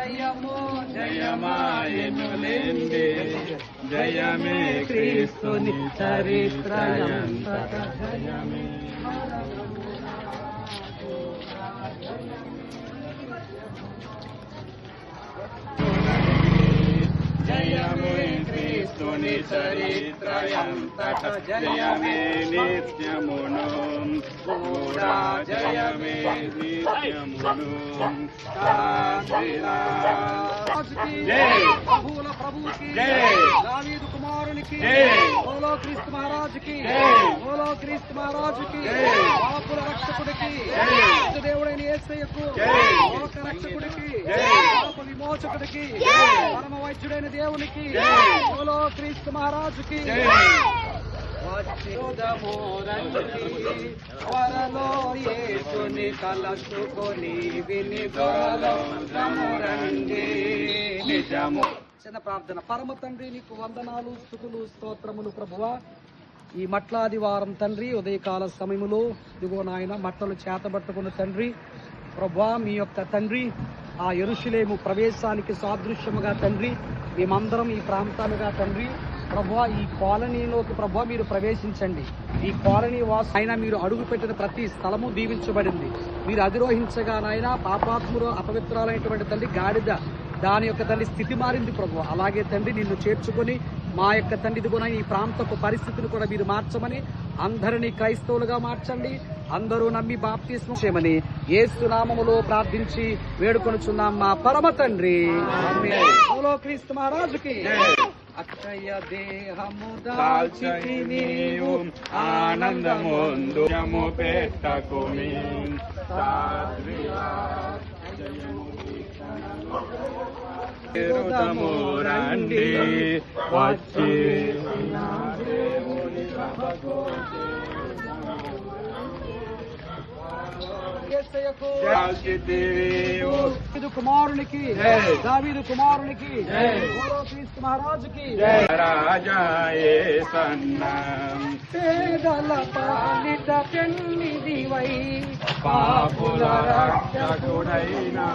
జయము జయమాయనులేండి జయమే క్రీస్తుని చరిత్ర జయమే జయమే క్రీస్తుని చరిత్రయంతట జయమే నిత్యమును కూడా జయమే నిత్యమును ప్రభువుల ప్రభువుకి దావీదు కుమారునికి ఓలో క్రీస్తు మహారాజుకి ఓలో క్రీస్తు మహారాజుకి పాపుల రక్షకుడికి దేవుడైన యేసయ్యకు లోక రక్షకుడికి పాప విమోచకుడికి పరమ వైద్యుడైన దేవునికి ఓలో క్రీస్తు మహారాజుకి త్వరలో యేసుని తలచుకొని విని రండి నిజము. చిన్న ప్రార్థన. పరమ తండ్రి నీకు వందనాలు, స్తుతులు, స్తోత్రములు ప్రభువా. ఈ మట్లాదివారం తండ్రి ఉదయకాల సమయములో ఇదిగో నాయన మట్టలు చేతబట్టుకున్న తండ్రి ప్రభువా, మీ యొక్క తండ్రి ఆ యెరూషలేము ప్రవేశానికి సాదృశ్యముగా తండ్రి మేమందరం ఈ ప్రాంతాలుగా తండ్రి ప్రభువా ఈ కాలనీలోకి ప్రభువా మీరు ప్రవేశించండి. ఈ కాలనీ వాసు అయినా మీరు అడుగు పెట్టిన ప్రతి స్థలము దీవించబడింది. మీరు అధిరోహించగా నాయన పాపాత్ములు అపవిత్రాలైనటువంటి తల్లి గాడిద దాని యొక్క తండ్రి స్థితి మారింది ప్రభు. అలాగే తండ్రి నిన్ను చేర్చుకొని మా యొక్క తండ్రి కూడా ఈ ప్రాంతపు పరిస్థితిని కూడా మీరు మార్చమని, అందరినీ క్రైస్తవులుగా మార్చండి, అందరూ నమ్మి బాప్తిస్మం చేయమని యేసు నామములో ప్రార్థించి వేడుకొనుచున్నాం మా పరమ తండ్రి. ఓలో క్రీస్తు మహారాజుకి. అక్షయ దేహము దాల్చితి నీవు ఆనందముందు పెట్టకుమి రండి వచ్చి కుమారునికి దావీదు కుమారునికి క్రీస్తు మహారాజుకి రాజాయే సన్నం పేదల పాలిట పెన్నిదివై పాపుల రక్షకుడైనా